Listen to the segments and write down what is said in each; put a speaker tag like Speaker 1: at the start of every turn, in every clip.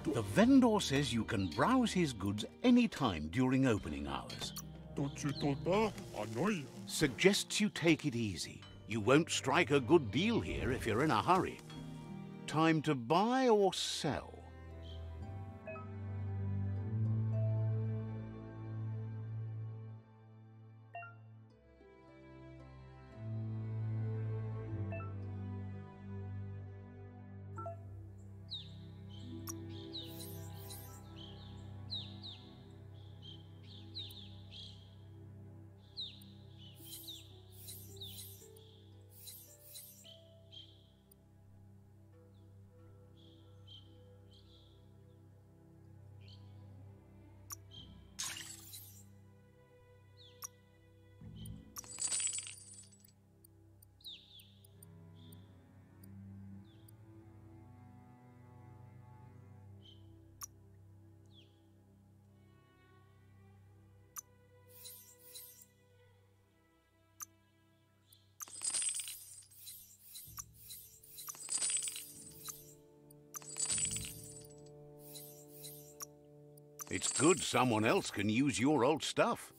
Speaker 1: The vendor says you can browse his goods anytime during opening hours. Suggests you take it easy. You won't strike a good deal here if you're in a hurry. Time to buy or sell? It's good someone else can use your old stuff.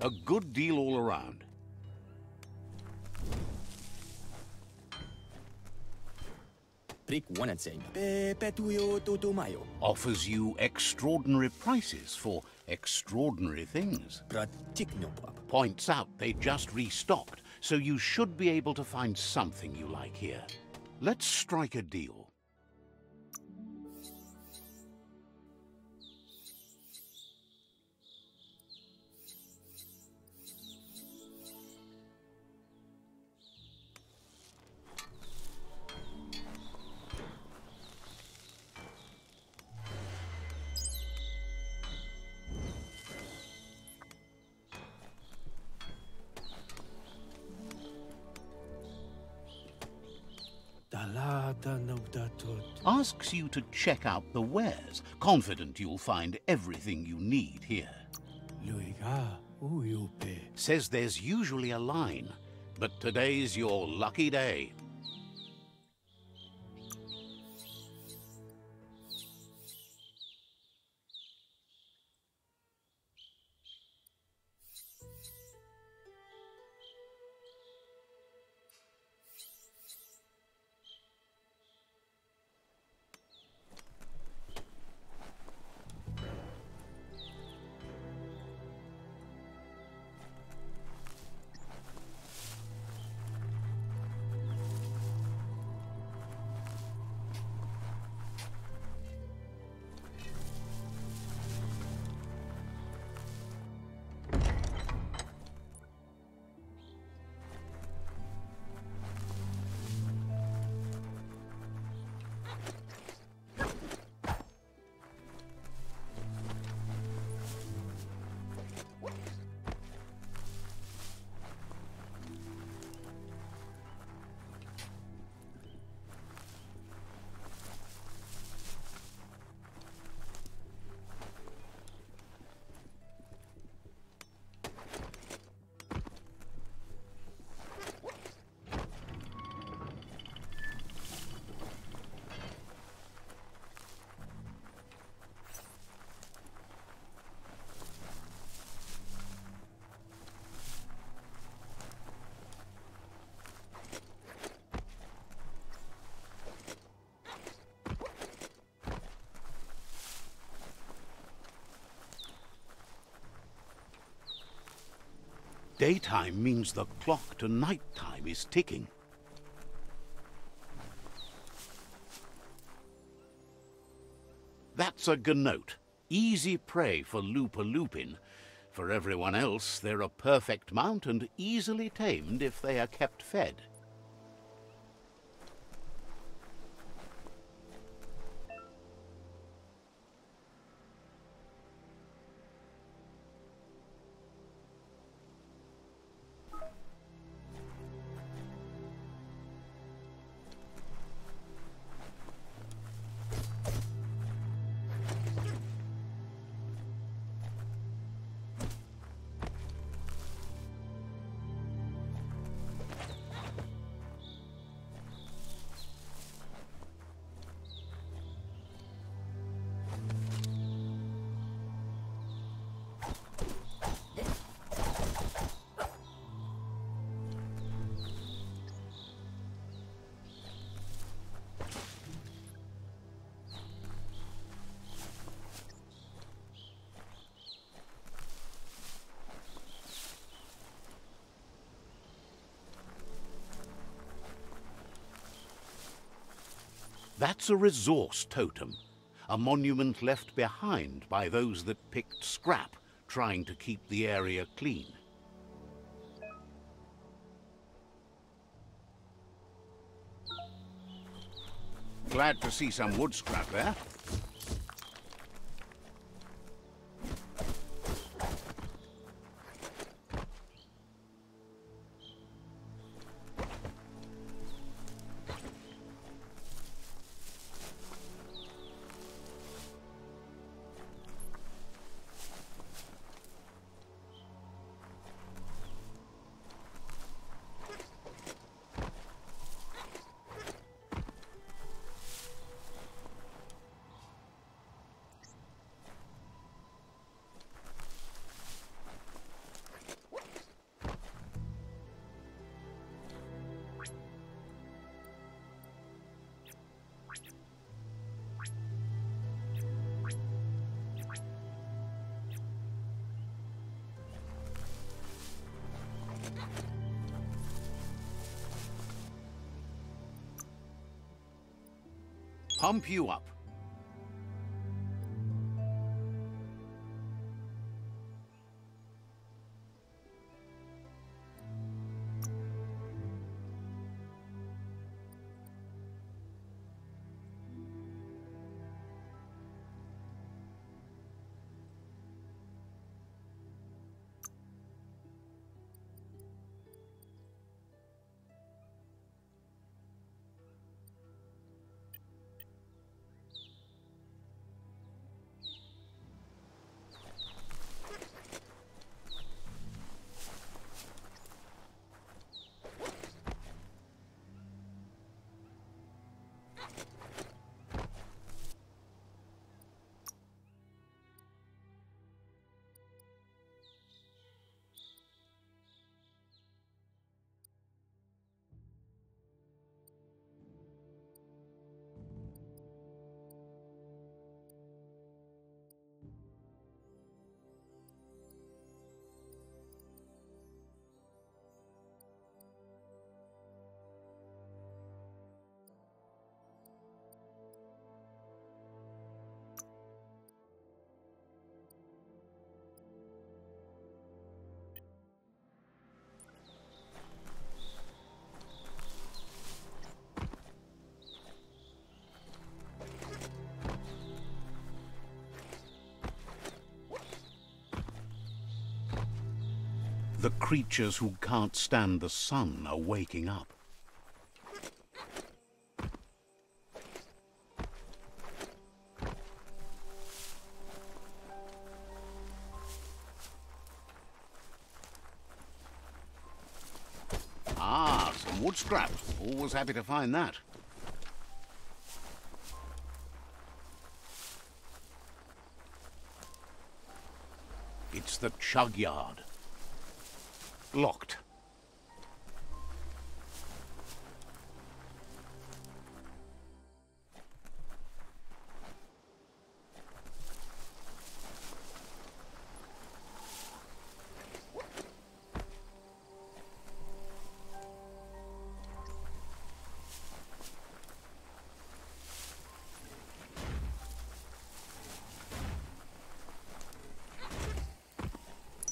Speaker 1: A good deal all around. Offers you extraordinary prices for extraordinary things. Points out they just restocked, so you should be able to find something you like here. Let's strike a deal. Asks you to check out the wares, confident you'll find everything you need here. Says there's usually a line, but today's your lucky day. Daytime means the clock to nighttime is ticking. That's a gnote, easy prey for Lupin. For everyone else, they're a perfect mount and easily tamed if they are kept fed. That's a resource totem, a monument left behind by those that picked scrap, trying to keep the area clean. Glad to see some wood scrap there. Pump you up. The creatures who can't stand the sun are waking up. Ah, some wood scrap. Always happy to find that. It's the chug yard. Locked.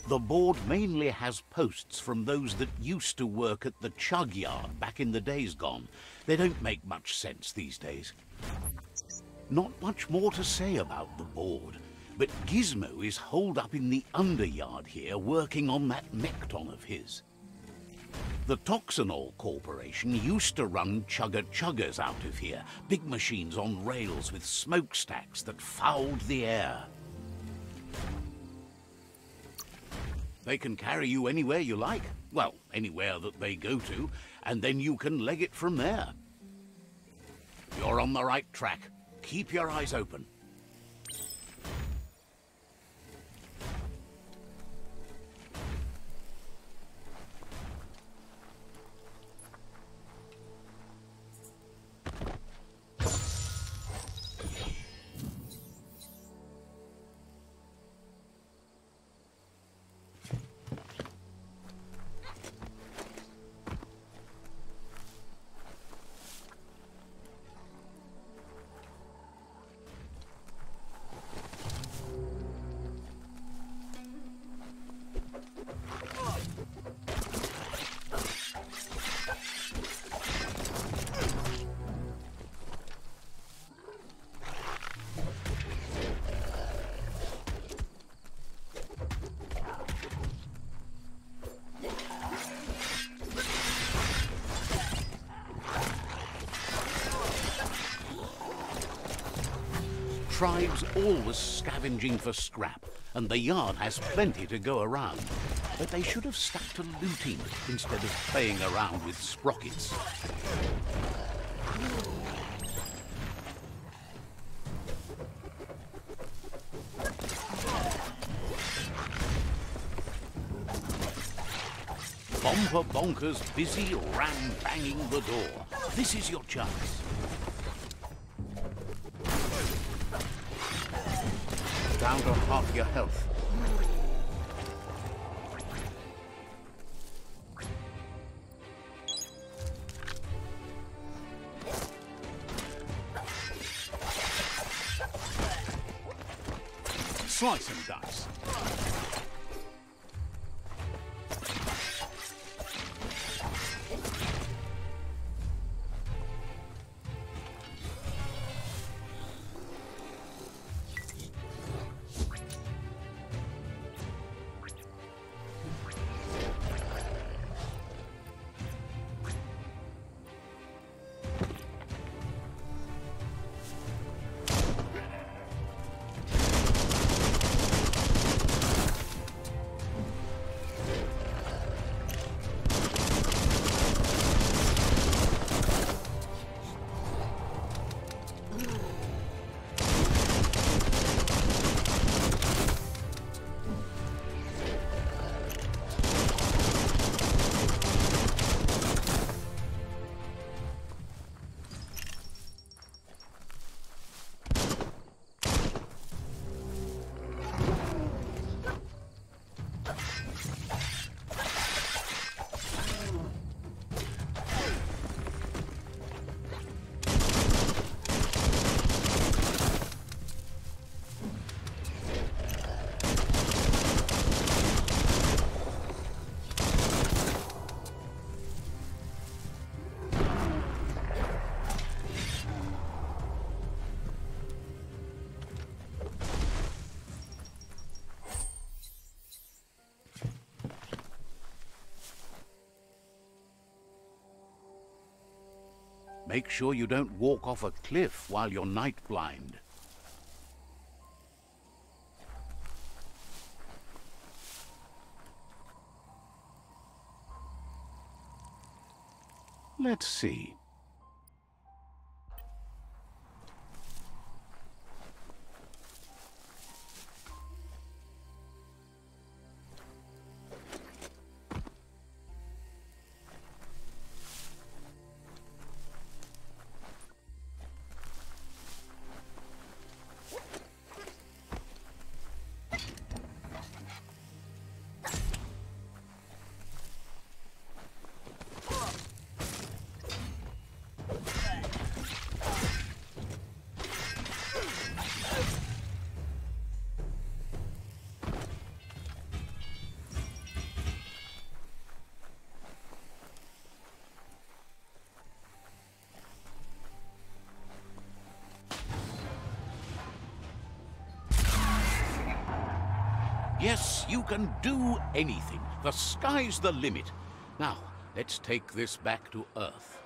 Speaker 1: The board mainly has posts from those that used to work at the chug yard back in the days gone. They don't make much sense these days. Not much more to say about the board, but Gizmo is holed up in the underyard here working on that Mekton of his. The Toxanol Corporation used to run chugger-chuggers out of here, big machines on rails with smokestacks that fouled the air. They can carry you anywhere you like. Well, anywhere that they go to, and then you can leg it from there. You're on the right track. Keep your eyes open. Tribes always scavenging for scrap, and the yard has plenty to go around. But they should have stuck to looting instead of playing around with sprockets. Bomper Bonkers busy ram-banging the door. This is your chance. Down to half your health. Slice and dice. Make sure you don't walk off a cliff while you're night blind. Let's see. Yes, you can do anything. The sky's the limit. Now, let's take this back to Earth.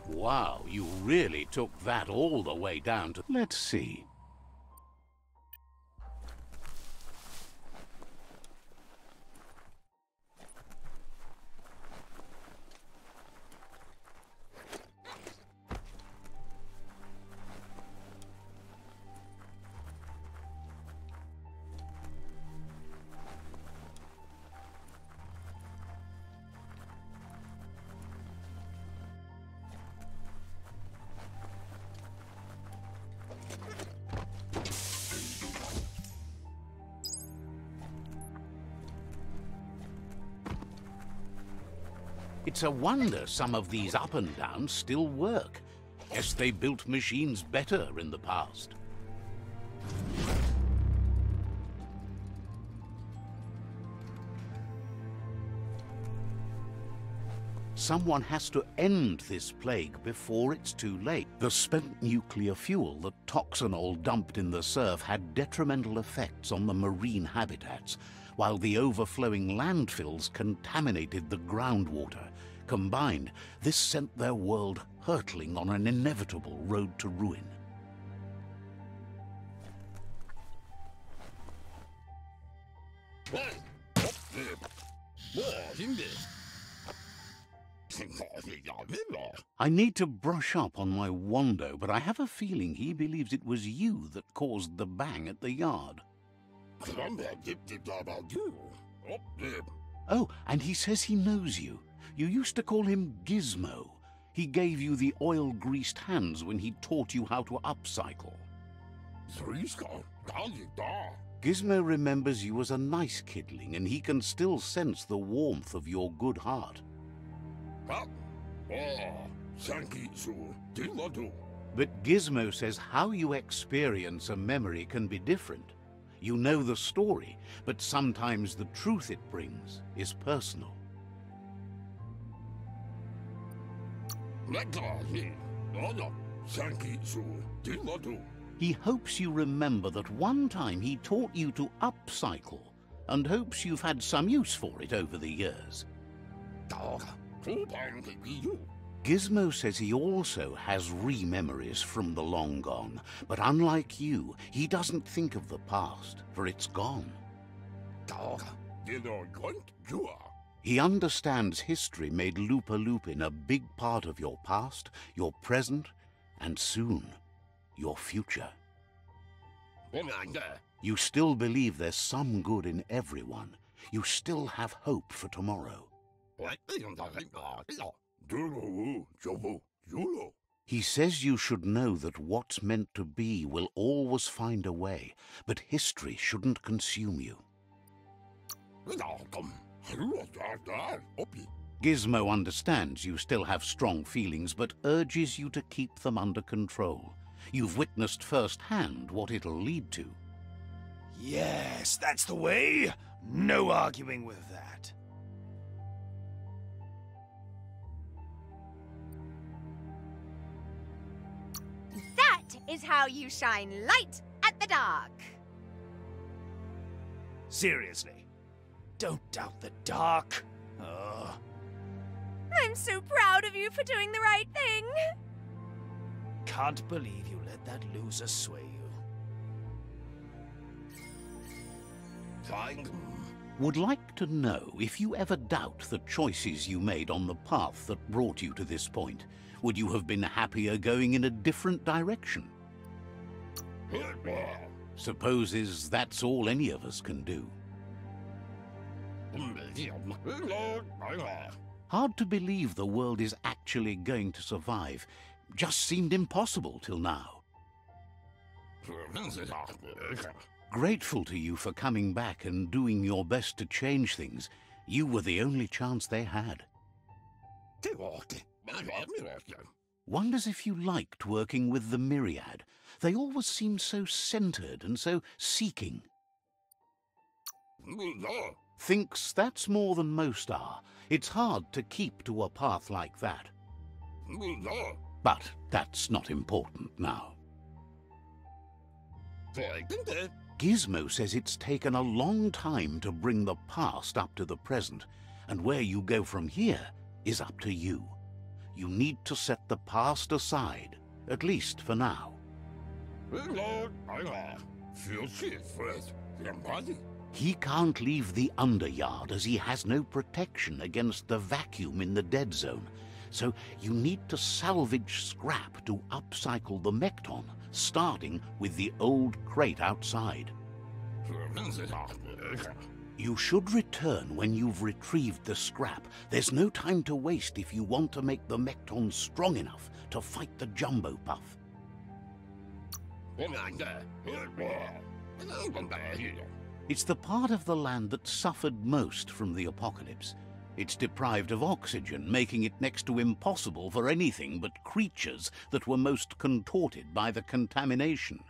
Speaker 1: Wow, you really took that all the way down to... Let's see. It's a wonder some of these up and downs still work. Guess they built machines better in the past. Someone has to end this plague before it's too late. The spent nuclear fuel that Toxanol dumped in the surf had detrimental effects on the marine habitats, while the overflowing landfills contaminated the groundwater. Combined, this sent their world hurtling on an inevitable road to ruin. I need to brush up on my Wando, but I have a feeling he believes it was you that caused the bang at the yard. Oh, and he says he knows you. You used to call him Gizmo. He gave you the oil-greased hands when he taught you how to upcycle. Gizmo remembers you as a nice kidling, and he can still sense the warmth of your good heart. But Gizmo says how you experience a memory can be different. You know the story, but sometimes the truth it brings is personal. He hopes you remember that one time he taught you to upcycle, and hopes you've had some use for it over the years. Gizmo says he also has re-memories from the long gone, but unlike you, he doesn't think of the past, for it's gone. He understands history made Lupa-Lupin a big part of your past, your present, and soon, your future. You still believe there's some good in everyone. You still have hope for tomorrow. He says you should know that what's meant to be will always find a way, but history shouldn't consume you. Gizmo understands you still have strong feelings, but urges you to keep them under control. You've witnessed firsthand what it'll lead to.
Speaker 2: Yes, that's the way. No arguing with that.
Speaker 3: That is how you shine light at the dark.
Speaker 2: Seriously, don't doubt the dark.
Speaker 3: I'm so proud of you for doing the right thing.
Speaker 2: Can't believe you let that loser sway you.
Speaker 1: Would like to know if you ever doubt the choices you made on the path that brought you to this point. Would you have been happier going in a different direction? Supposes that's all any of us can do. Hard to believe the world is actually going to survive. Just seemed impossible till now. Grateful to you for coming back and doing your best to change things. You were the only chance they had. Wonders if you liked working with the Myriad. They always seemed so centered and so seeking. Thinks that's more than most are. It's hard to keep to a path like that. But that's not important now. Gizmo says it's taken a long time to bring the past up to the present, and where you go from here is up to you. You need to set the past aside, at least for now. He can't leave the Underyard as he has no protection against the vacuum in the dead zone, so you need to salvage scrap to upcycle the Mekton, starting with the old crate outside. You should return when you've retrieved the scrap. There's no time to waste if you want to make the Mekton strong enough to fight the Jumbo Puff. It's the part of the land that suffered most from the apocalypse. It's deprived of oxygen, making it next to impossible for anything but creatures that were most contorted by the contamination.